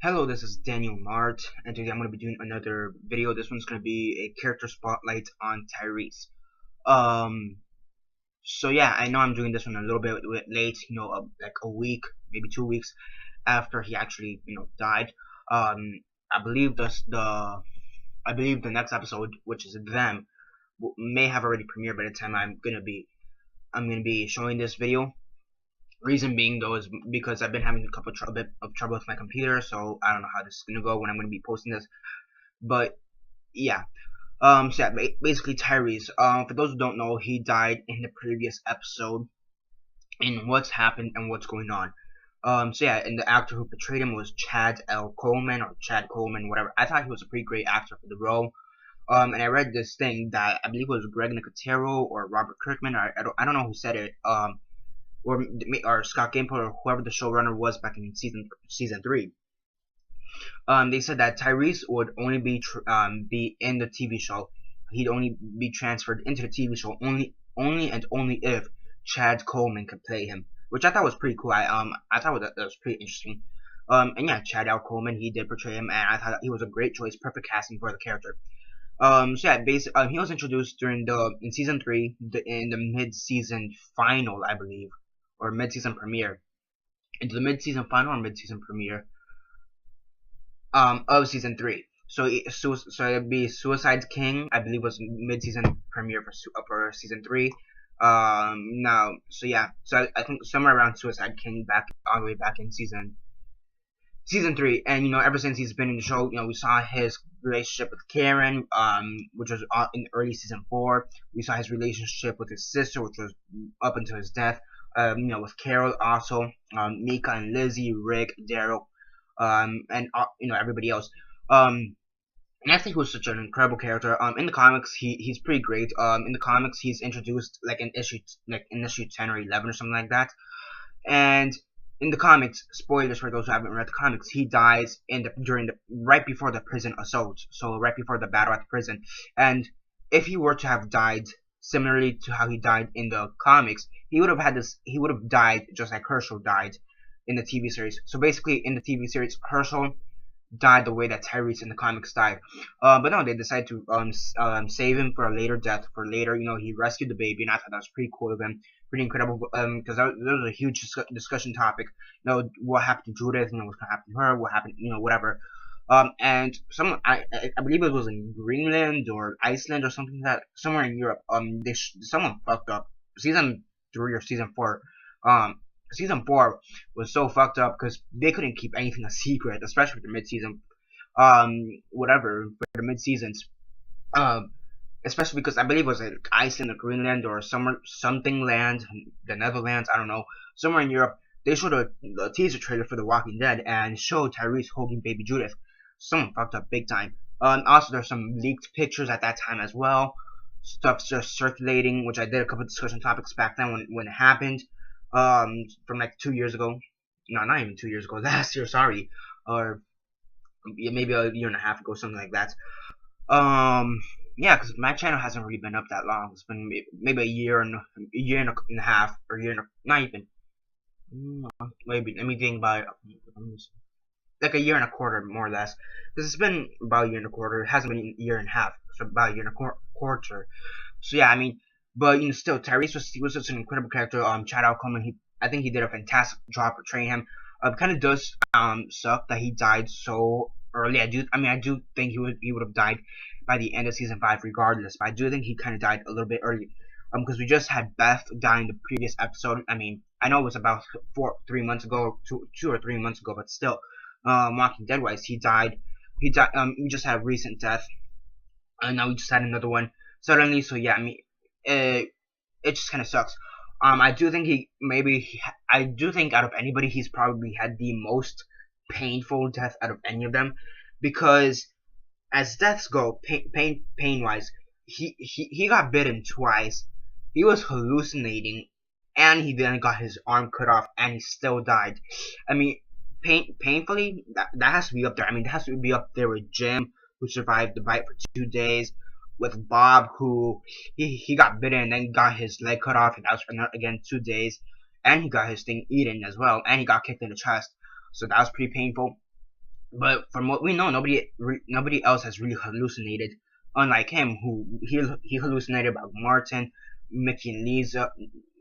Hello, this is Daniel Mart, and today I'm going to be doing another video. This one's going to be a character spotlight on Tyreese. Um, so yeah, I know I'm doing this one a little bit late, like a week, maybe 2 weeks after he actually, died. I believe I believe the next episode, which is them, may have already premiered by the time I'm gonna be showing this video. Reason being though is because I've been having a bit of trouble with my computer, so I don't know how this is gonna go when I'm gonna be posting this. But yeah, so yeah, basically Tyreese. For those who don't know, he died in the previous episode. In what's happened and what's going on. So yeah, and the actor who portrayed him was Chad Coleman or Chad Coleman, whatever. I thought he was a pretty great actor for the role. And I read this thing that I believe it was Greg Nicotero or Robert Kirkman. I don't know who said it. Or Scott Gimple or whoever the showrunner was back in season 3. They said that Tyreese would only be in the TV show. He'd only be transferred into the TV show only if Chad Coleman could play him, which I thought was pretty cool. I thought that was pretty interesting. And yeah, Chad Coleman, he did portray him, and I thought he was a great choice, perfect casting for the character. So yeah, he was introduced in season 3, in the mid-season final, I believe, or mid-season premiere, into the mid-season final or mid-season premiere of season 3. So it'd be Suicide King, I believe, was mid-season premiere for season 3. Now, so yeah, so I think somewhere around Suicide King, all the way back in season 3, and ever since he's been in the show, we saw his relationship with Karen, which was in early season 4. We saw his relationship with his sister, which was up until his death. With Carol also, Mika and Lizzie, Rick, Daryl, and everybody else. And I think he was such an incredible character. In the comics, he's pretty great. In the comics, he's introduced like in issue 10 or 11 or something like that. And in the comics, spoilers for those who haven't read the comics, he dies right before the prison assault. So right before the battle at the prison. And if he were to have died similarly to how he died in the comics, he would have died just like Herschel died in the TV series. So basically, in the TV series, Herschel died the way that Tyreese in the comics died. But no, they decided to save him for a later death. For later, he rescued the baby, and I thought that was pretty cool of him, pretty incredible. Because that was a huge discussion topic. What happened to Judith? What's gonna happen to her? What happened? Whatever. And I believe it was in Greenland or Iceland or something like that, somewhere in Europe. Someone fucked up. Season 3 or season 4. Season 4 was so fucked up because they couldn't keep anything a secret, especially for the mid-season, for the mid-seasons, especially because I believe it was like Iceland or Greenland or something land, the Netherlands, I don't know, somewhere in Europe. They showed a teaser trailer for The Walking Dead and showed Tyreese holding baby Judith. Someone fucked up big time. Also, there's some leaked pictures at that time as well. Stuff's just circulating, which I did a couple of discussion topics back then when it happened. From like 2 years ago. No, not even 2 years ago. Last year, sorry. Or maybe a year and a half ago, something like that. Yeah, because my channel hasn't really been up that long. It's been maybe a year and a half, or not even. Maybe, let me think about it. Like a year and a quarter, more or less. Because it's been about a year and a quarter. It hasn't been a year and a half. So about a year and a quarter. So yeah, I mean, but still, Tyreese was such an incredible character. Chad Coleman, I think he did a fantastic job portraying him. Kind of does suck that he died so early. I do think he would have died by the end of season 5, regardless. But I do think he kind of died a little bit early. Because we just had Beth die in the previous episode. I mean, I know it was about 2 or 3 months ago, but still, Walking Dead wise, he died. We just had a recent death, and now we just had another one suddenly. So yeah, I mean, it just kind of sucks. I do think out of anybody, he's probably had the most painful death out of any of them, because as deaths go, pain wise, he got bitten twice. He was hallucinating, and he then got his arm cut off, and he still died. I mean, painfully, that has to be up there. I mean, that has to be up there with Jim, who survived the bite for 2 days. With Bob, who he got bitten and then got his leg cut off, and that was for again 2 days, and he got his thing eaten as well, and he got kicked in the chest, so that was pretty painful. But from what we know, nobody else has really hallucinated. Unlike him, who he hallucinated about Martin, Mickey and Lisa,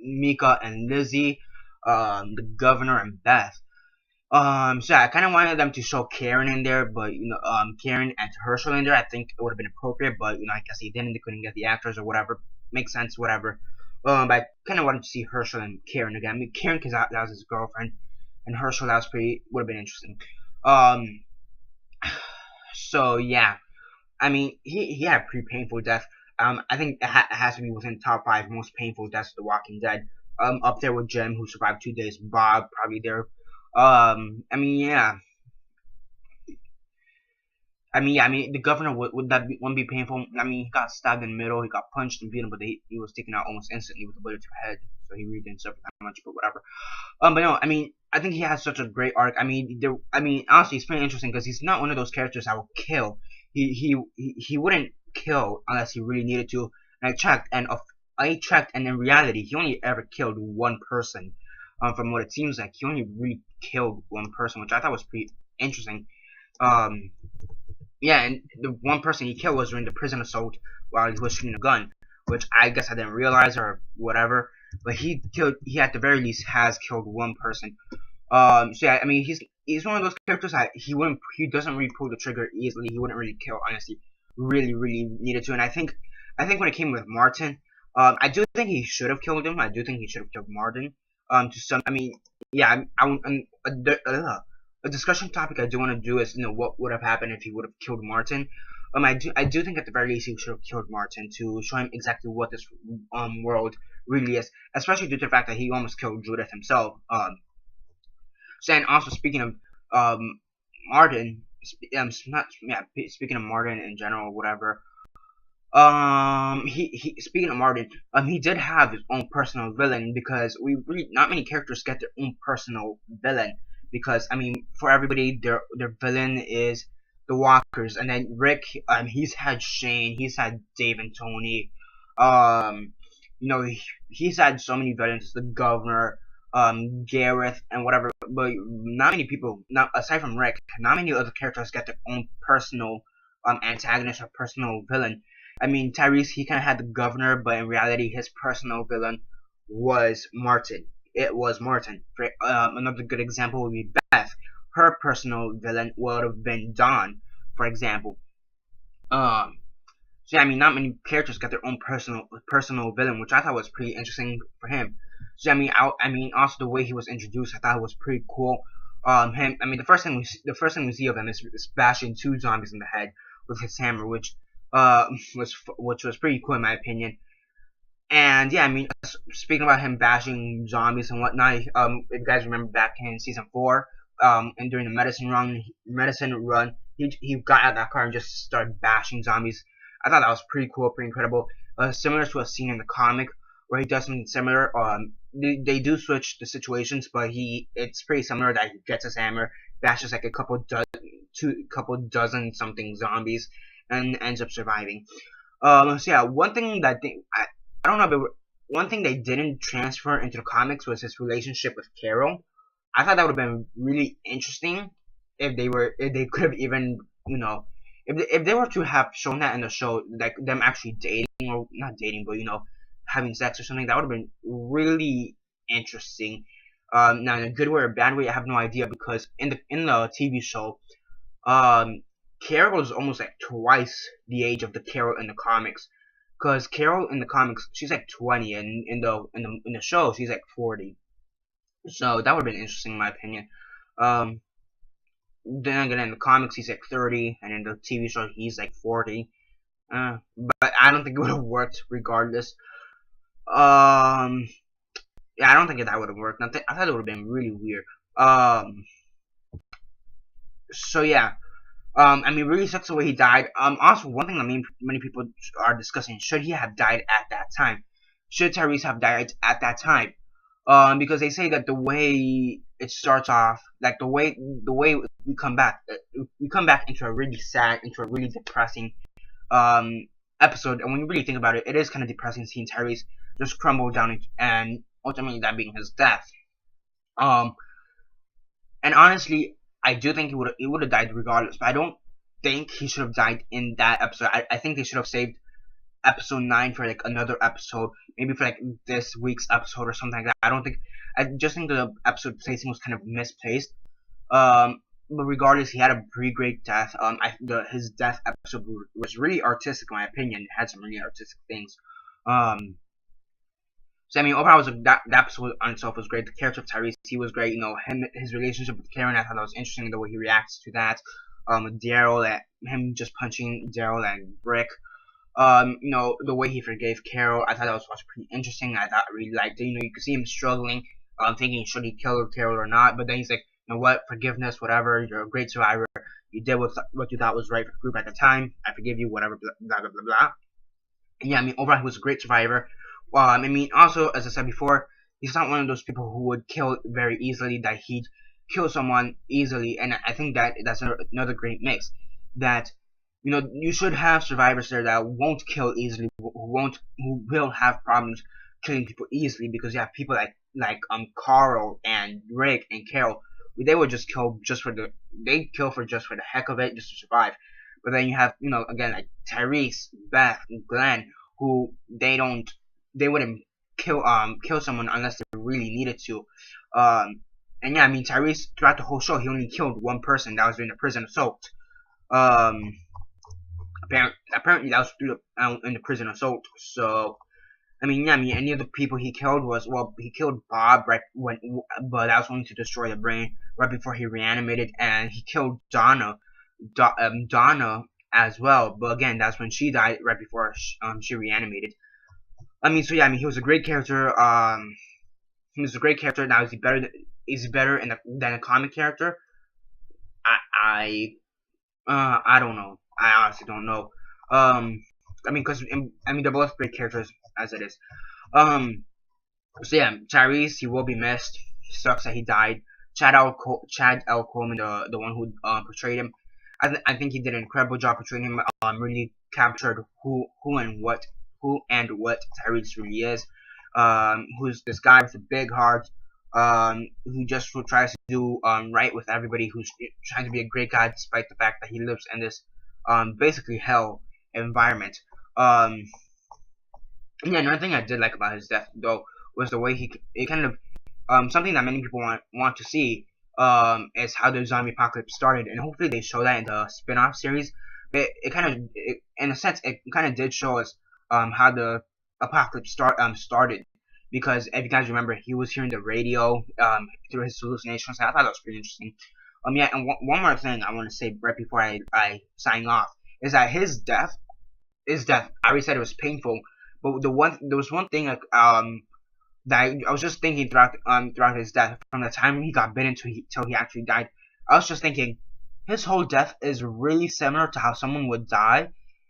Mika and Lizzie, the governor and Beth. So I kind of wanted them to show Karen in there, but Karen and Herschel in there. I think it would have been appropriate, but I guess they didn't. They couldn't get the actors or whatever. Makes sense, whatever. But I kind of wanted to see Herschel and Karen again. I mean, Karen, because that was his girlfriend, and Herschel, that was would have been interesting. Um, so yeah, I mean, he had a pretty painful death. I think it has to be within top 5 most painful deaths of The Walking Dead. Up there with Jim, who survived 2 days. Bob, probably there. I mean, yeah. I mean, the governor would that wouldn't be painful? I mean, he got stabbed in the middle, he got punched and beaten, but he was taken out almost instantly with a bullet to the head, so he really didn't suffer that much. But whatever. But no, I mean, I think he has such a great arc. I mean, honestly, it's pretty interesting because he's not one of those characters that will kill. He wouldn't kill unless he really needed to. And I checked, and in reality, he only ever killed one person. From what it seems like, he only really killed one person, which I thought was pretty interesting. Um, yeah, and the one person he killed was during the prison assault while he was shooting a gun, which I guess I didn't realize or whatever. But he at the very least has killed one person. So yeah, I mean, he's one of those characters that he doesn't really pull the trigger easily. He wouldn't really kill, honestly. Really needed to. And I think when it came with Martin, I do think he should have killed him. I do think he should have killed Martin. I mean, yeah, a discussion topic I do want to do is what would have happened if he would have killed Martin. I do think at the very least he should have killed Martin to show him exactly what this world really is, especially due to the fact that he almost killed Judith himself. And also speaking of Martin, speaking of Martin in general, whatever. Speaking of Martin, he did have his own personal villain because not many characters get their own personal villain because I mean for everybody their villain is the Walkers, and then Rick, he's had Shane, he's had Dave and Tony, he's had so many villains, the governor, Gareth and whatever, but not many people, not aside from Rick, not many other characters get their own personal antagonist or personal villain. I mean, Tyreese, he kind of had the governor, but in reality, his personal villain was Martin. It was Martin. Another good example would be Beth. Her personal villain would have been Dawn, for example. So yeah, I mean, not many characters got their own personal villain, which I thought was pretty interesting for him. So I mean, also the way he was introduced, I thought was pretty cool. The first thing we see of him is bashing 2 zombies in the head with his hammer, which was pretty cool in my opinion. And yeah, I mean, speaking about him bashing zombies and whatnot, if you guys remember back in season 4, and during the medicine run, he got out of that car and just started bashing zombies. I thought that was pretty cool, pretty incredible. Similar to a scene in the comic where he does something similar. They do switch the situations, but it's pretty similar that he gets his hammer, bashes like a couple dozen something zombies, and ends up surviving. So yeah, one thing that I don't know, but one thing they didn't transfer into the comics was his relationship with Carol. I thought that would have been really interesting if they could have even if they were to have shown that in the show, like them actually dating or not dating, but having sex or something. That would have been really interesting. Now in a good way or a bad way, I have no idea because in the TV show, Carol is almost like twice the age of the Carol in the comics. Because Carol in the comics, she's like 20, and in the show, she's like 40. So that would have been interesting in my opinion. Then again, in the comics, he's like 30, and in the TV show, he's like 40. But I don't think it would have worked regardless. Yeah, I don't think that would have worked. I thought it would have been really weird. So yeah. I mean, really sucks the way he died. Also, one thing that many people are discussing: should he have died at that time? Should Tyreese have died at that time? Because they say that the way it starts off, like the way we come back into a really sad, into a really depressing episode. And when you really think about it, it is kind of depressing seeing Tyreese just crumble down and ultimately that being his death. And honestly, I do think he would have died regardless, but I don't think he should have died in that episode. I think they should have saved episode 9 for like another episode, maybe for like this week's episode or something like that. I just think the episode placing was kind of misplaced. But regardless, he had a pretty great death. His death episode was really artistic, in my opinion. It had some really artistic things. So I mean, overall, that episode on itself was great. The character of Tyreese, he was great. You know, his relationship with Karen, I thought that was interesting. The way he reacts to that. With Daryl, him just punching Daryl and Brick. You know, the way he forgave Carol, I thought that was pretty interesting. I really liked it. You know, you could see him struggling, thinking should he kill Carol or not. But then he's like, you know what, forgiveness, whatever. You're a great survivor. You did what you thought was right for the group at the time. I forgive you, whatever, blah, blah, blah, blah, blah. And yeah, I mean, overall, he was a great survivor. I mean, also, as I said before, he's not one of those people who would kill very easily, that he'd kill someone easily. And I think that's another great mix. That, you know, you should have survivors there that won't kill easily, who will have problems killing people easily, because you have people like Carl and Rick and Carol. They would just kill just for the heck of it, just to survive. But then you have, you know, again, like Tyreese, Beth, and Glenn, who they wouldn't kill someone unless they really needed to. And yeah, I mean, Tyreese, throughout the whole show, he only killed one person that was in the prison assault. Apparently that was in the prison assault. So I mean, yeah, I mean, any of the people he killed he killed Bob but that was only to destroy the brain right before he reanimated, and he killed Donna as well. But again, that's when she died right before she reanimated. I mean, so yeah, I mean, he was a great character. He was a great character. Now, is he better than a comic character? I don't know. I honestly don't know. I mean, they're both great characters as it is. So yeah, Tyreese, he will be missed. Sucks that he died. Chad Coleman, the one who portrayed him, I think he did an incredible job portraying him. Really captured who and what Tyreese really is. Who's this guy with a big heart, who just tries to do right with everybody, who's trying to be a great guy despite the fact that he lives in this basically hell environment. Yeah, another thing I did like about his death though was the way it kind of something that many people want to see is how the zombie apocalypse started, and hopefully they show that in the spin-off series. In a sense, it kind of did show us how the apocalypse started, because if you guys remember, he was hearing the radio through his hallucinations. I thought that was pretty interesting. Yeah, and one more thing I want to say right before I sign off is that his death, I already said it was painful, but there was one thing that I was just thinking throughout his death, from the time he got bitten till he actually died. I was just thinking, his whole death is really similar to how someone would die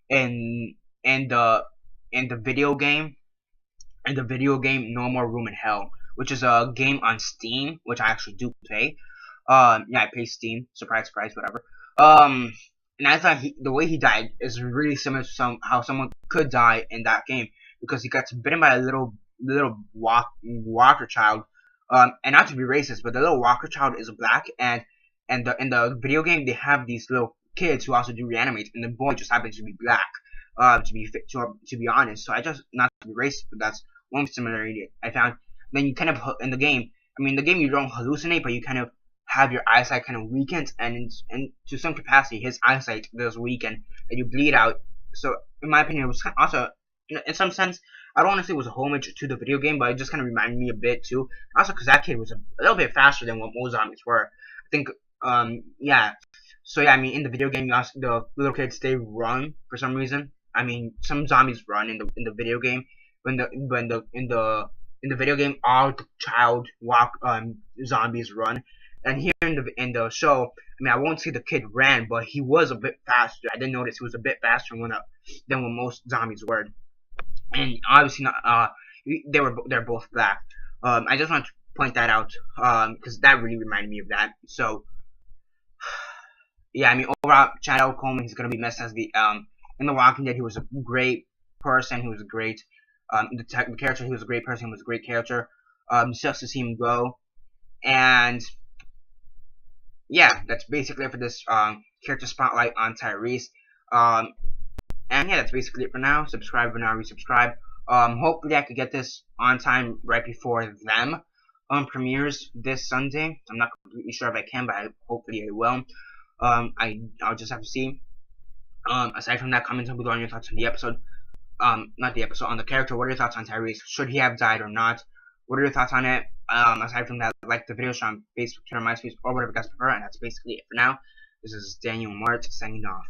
in the video game No More Room in Hell, which is a game on Steam, which I actually do play. Yeah, I play Steam. Surprise, surprise, whatever. And I thought the way he died is really similar to how someone could die in that game, because he got bitten by a little walker child. And not to be racist, but the little walker child is black, and in the video game they have these little kids who also do reanimate, and the boy just happens to be black. To be honest, so I just, not to be racist, but that's one similarity I found. Then you kind of, in the game, you don't hallucinate, but you kind of have your eyesight kind of weakened, and to some capacity his eyesight does weaken, and you bleed out. So in my opinion, it was also, in some sense, I don't want to say it was a homage to the video game, but it just kind of reminded me a bit too. Also, because that kid was a little bit faster than what most zombies were. I think, yeah. So yeah, in the video game, the little kids, they run for some reason. Some zombies run in the video game. In the video game, all the child zombies run. And here in the show, I won't say the kid ran, but he was a bit faster. I did notice he was a bit faster than what most zombies were. And obviously not. They're both black. I just want to point that out because that really reminded me of that. So yeah, overall, Chad Coleman, he's gonna be missed as the in The Walking Dead. He was a great person. He was a great the character. He was a great person. He was a great character. Sucks to see him go. And yeah, that's basically it for this character spotlight on Tyreese. Um, and yeah, that's basically it for now. Subscribe for now, resubscribe. Hopefully I could get this on time right before them premieres this Sunday. I'm not completely sure if I can, but hopefully I will. I'll just have to see. Aside from that, comment down below on your thoughts on the episode. Not the episode, on the character. What are your thoughts on Tyreese? Should he have died or not? What are your thoughts on it? Aside from that, like the video, show on Facebook, Twitter, MySpace, or whatever you guys prefer. And that's basically it for now. This is Daniel Mart signing off.